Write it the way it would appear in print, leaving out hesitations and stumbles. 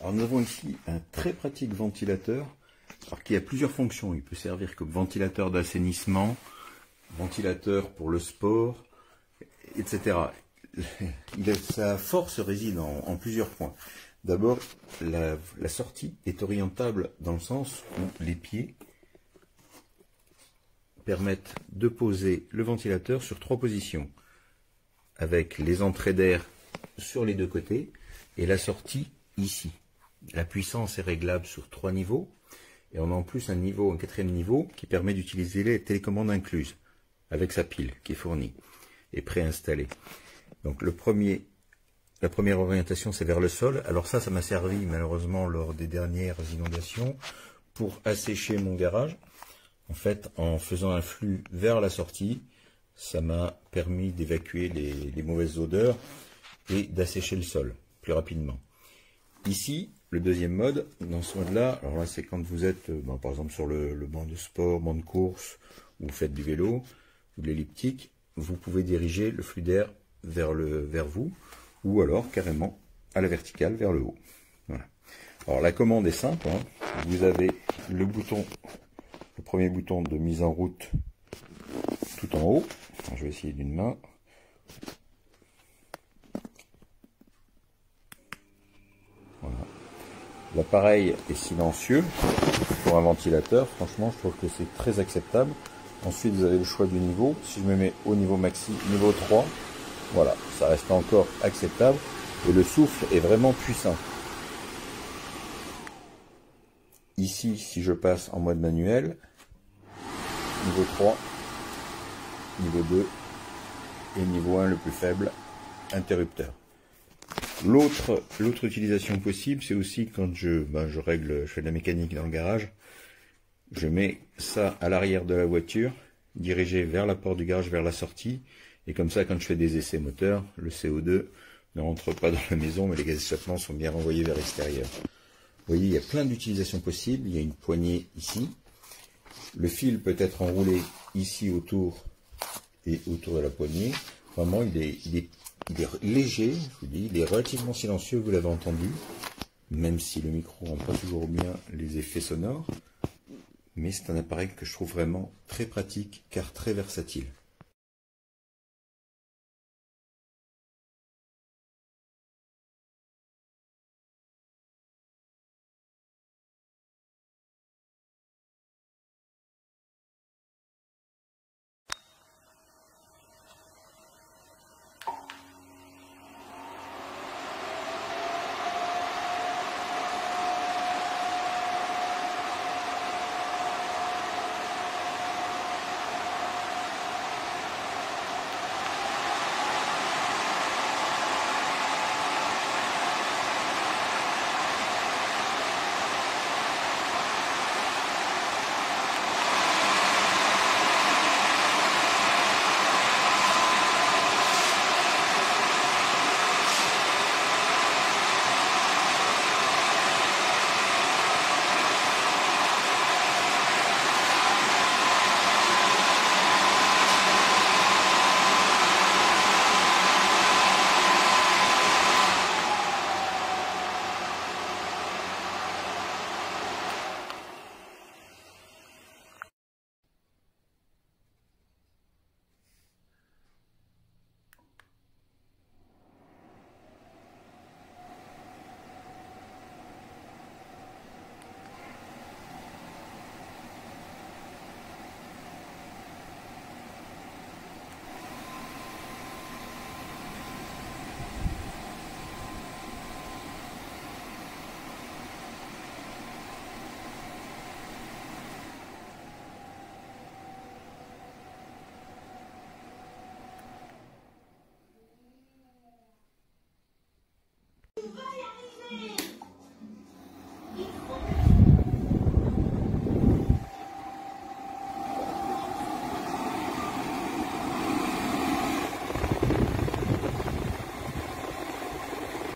Alors nous avons ici un très pratique ventilateur, alors qui a plusieurs fonctions. Il peut servir comme ventilateur d'assainissement, ventilateur pour le sport, etc. Sa force réside en plusieurs points. D'abord, la sortie est orientable dans le sens où les pieds permettent de poser le ventilateur sur 3 positions, avec les entrées d'air sur les 2 côtés et la sortie ici. La puissance est réglable sur 3 niveaux et on a en plus un 4e niveau qui permet d'utiliser les télécommandes incluses avec sa pile qui est fournie et préinstallée. Donc la première orientation c'est vers le sol. Alors ça m'a servi malheureusement lors des dernières inondations pour assécher mon garage. En fait, en faisant un flux vers la sortie, ça m'a permis d'évacuer les mauvaises odeurs et d'assécher le sol plus rapidement. Ici, le 2e mode, dans ce mode-là, alors là c'est quand vous êtes par exemple sur le banc de sport, banc de course, ou vous faites du vélo ou de l'elliptique, vous pouvez diriger le flux d'air vers vous, ou alors carrément à la verticale vers le haut. Voilà. Alors la commande est simple, hein. Vous avez le premier bouton de mise en route tout en haut. Alors, je vais essayer d'une main. Voilà. L'appareil est silencieux pour un ventilateur. Franchement, je trouve que c'est très acceptable. Ensuite, vous avez le choix du niveau. Si je me mets au niveau maxi, niveau 3, voilà, ça reste encore acceptable. Et le souffle est vraiment puissant. Ici, si je passe en mode manuel, niveau 3, niveau 2 et niveau 1 le plus faible, interrupteur. L'autre utilisation possible, c'est aussi quand je fais de la mécanique dans le garage, je mets ça à l'arrière de la voiture, dirigé vers la porte du garage, vers la sortie, et comme ça, quand je fais des essais moteurs, le CO2 ne rentre pas dans la maison, mais les gaz d'échappement sont bien renvoyés vers l'extérieur. Vous voyez, il y a plein d'utilisations possibles. Il y a une poignée ici. Le fil peut être enroulé ici autour et autour de la poignée. Vraiment, il est léger, je vous dis, il est relativement silencieux, vous l'avez entendu, même si le micro rend pas toujours bien les effets sonores. Mais c'est un appareil que je trouve vraiment très pratique, car très versatile.